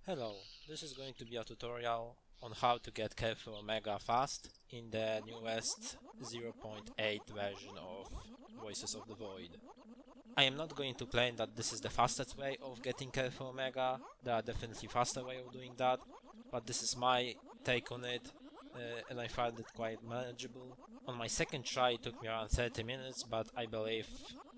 Hello, this is going to be a tutorial on how to get Kerfur Omega fast in the newest 0.8 version of Voices of the Void. I am not going to claim that this is the fastest way of getting Kerfur Omega, there are definitely faster way of doing that, but this is my take on it, and I found it quite manageable. On my second try it took me around 30 minutes, but I believe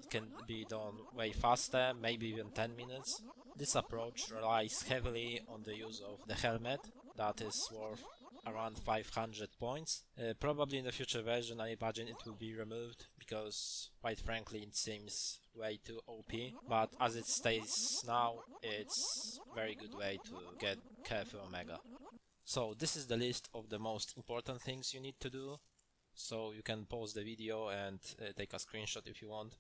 it can be done way faster, maybe even 10 minutes. This approach relies heavily on the use of the helmet, that is worth around 500 points. Probably in the future version I imagine it will be removed, because quite frankly it seems way too OP, but as it stays now, it's very good way to get Kerfur Omega. So this is the list of the most important things you need to do, so you can pause the video and take a screenshot if you want.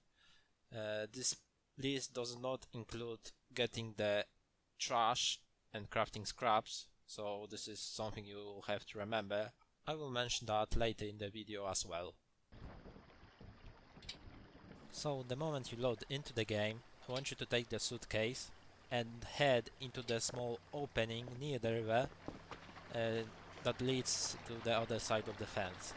This list does not include getting the trash and crafting scraps, so this is something you will have to remember. I will mention that later in the video as well. So the moment you load into the game, I want you to take the suitcase and head into the small opening near the river that leads to the other side of the fence.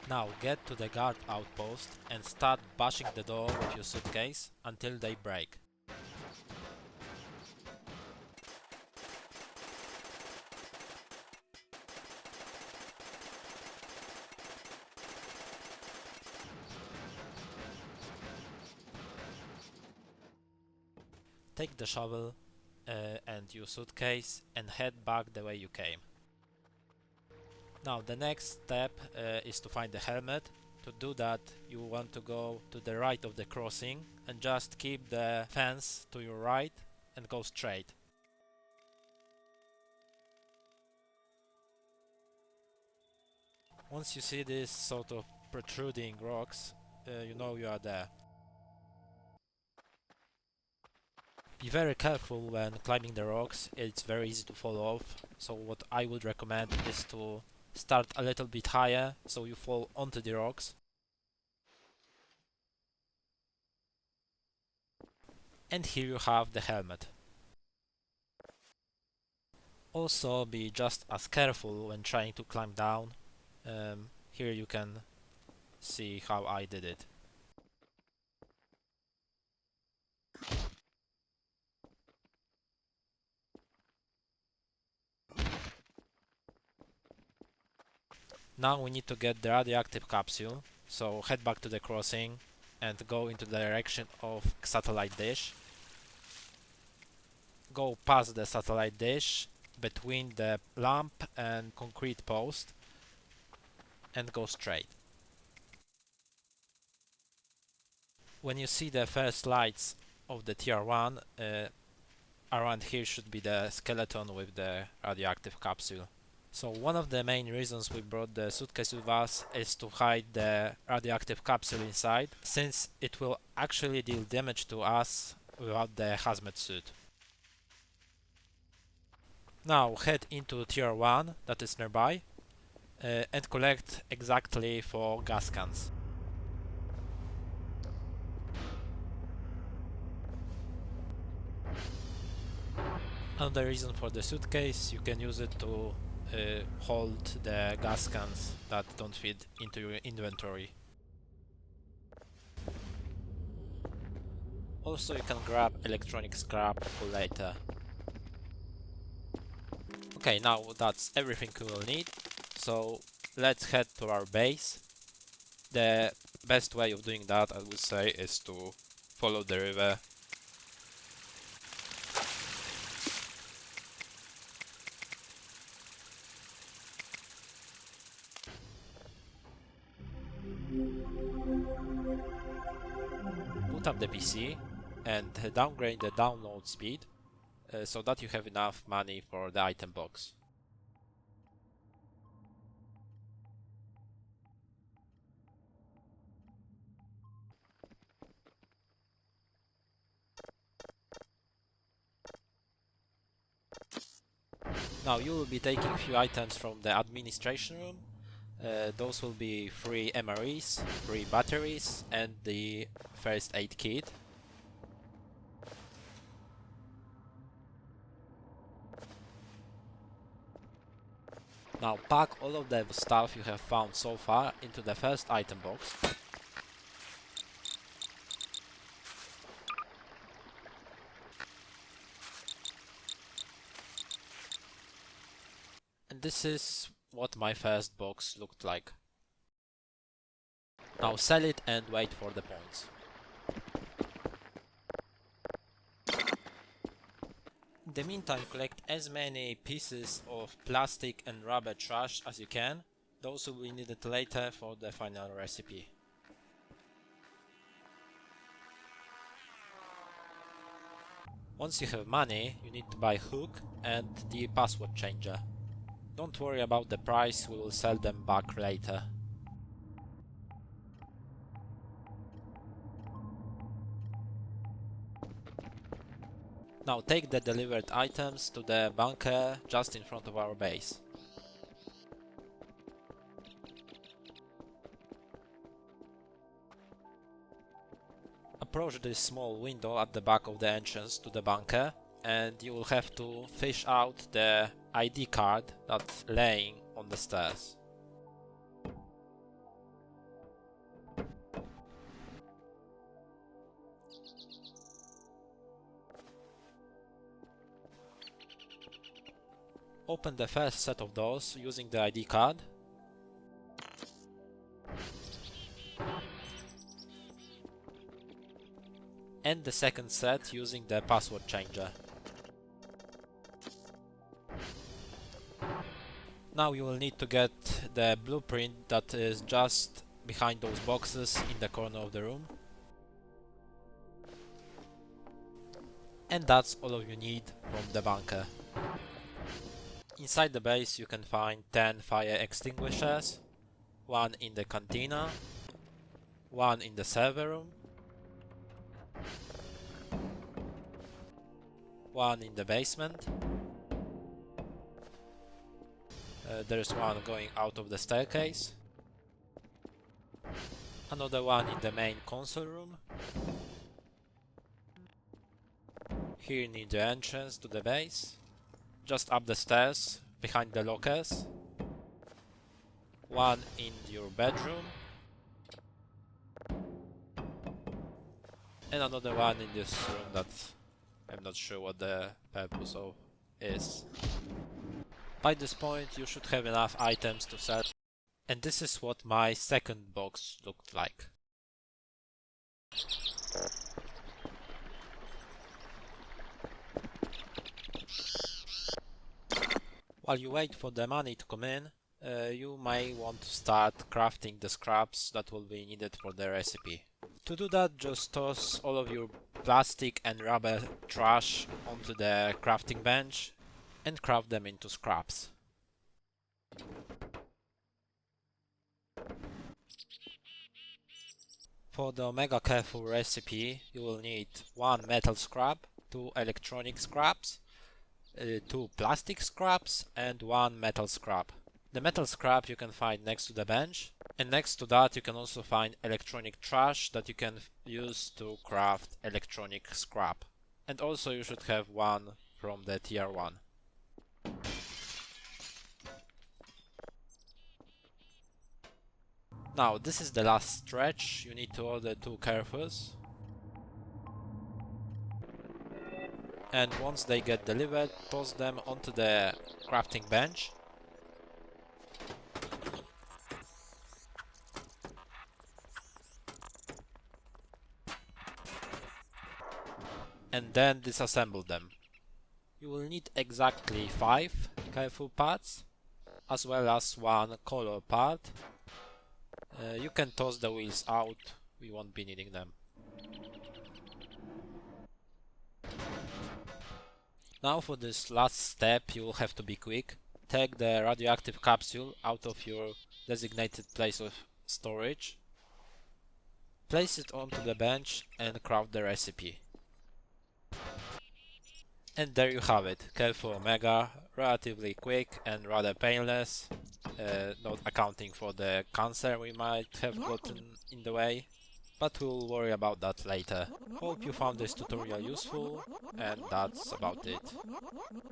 Now get to the guard outpost and start bashing the door with your suitcase until they break. Take the shovel and your suitcase and head back the way you came. Now the next step is to find the helmet. To do that you want to go to the right of the crossing and just keep the fence to your right and go straight. Once you see this sort of protruding rocks, you know you are there. Be very careful when climbing the rocks, it's very easy to fall off, so what I would recommend is to start a little bit higher so you fall onto the rocks. And here you have the helmet. Also be just as careful when trying to climb down. Here you can see how I did it. Now we need to get the radioactive capsule, so head back to the crossing and go into the direction of satellite dish. Go past the satellite dish between the lamp and concrete post and go straight. When you see the first lights of the tier 1, around here should be the skeleton with the radioactive capsule. So one of the main reasons we brought the suitcase with us is to hide the radioactive capsule inside, since it will actually deal damage to us without the hazmat suit. Now head into tier 1 that is nearby and collect exactly 4 gas cans. Another reason for the suitcase, you can use it to hold the gas cans that don't fit into your inventory. Also you can grab electronic scrap for later. Okay, now that's everything we will need, so let's head to our base. The best way of doing that, I would say, is to follow the river. Boot up the PC and downgrade the download speed so that you have enough money for the item box. Now you will be taking a few items from the administration room. Those will be 3 MREs, 3 batteries and the first aid kit. Now pack all of the stuff you have found so far into the first item box. And this is what my first box looked like. Now sell it and wait for the points. In the meantime, collect as many pieces of plastic and rubber trash as you can. Those will be needed later for the final recipe. Once you have money, you need to buy hook and the password changer. Don't worry about the price, we will sell them back later. Now take the delivered items to the bunker just in front of our base. Approach this small window at the back of the entrance to the bunker and you will have to fish out the ID card that's laying on the stairs. Open the first set of doors using the ID card. And the second set using the password changer. Now you will need to get the blueprint that is just behind those boxes in the corner of the room. And that's all of you need from the bunker. Inside the base you can find 10 fire extinguishers, one in the cantina, one in the server room, one in the basement, there's one going out of the staircase, another one in the main console room, here near the entrance to the base, just up the stairs, behind the lockers, one in your bedroom, and another one in this room that I'm not sure what the purpose of is. By this point you should have enough items to sell, and this is what my second box looked like. While you wait for the money to come in, you may want to start crafting the scraps that will be needed for the recipe. To do that, just toss all of your plastic and rubber trash onto the crafting bench and craft them into scraps. For the Omega Kerfur recipe, you will need 1 metal scrap, 2 electronic scraps, 2 plastic scraps and 1 metal scrap. The metal scrap you can find next to the bench, and next to that you can also find electronic trash that you can use to craft electronic scrap. And also you should have one from the tier 1. Now this is the last stretch, you need to order 2 kerfurs. And once they get delivered, toss them onto the crafting bench. And then disassemble them. You will need exactly 5 Kerfur parts, as well as 1 color part. You can toss the wheels out, we won't be needing them. Now for this last step you will have to be quick. Take the radioactive capsule out of your designated place of storage. Place it onto the bench and craft the recipe. And there you have it, Kerfur Omega, relatively quick and rather painless, not accounting for the cancer we might have gotten in the way, but we'll worry about that later. Hope you found this tutorial useful, and that's about it.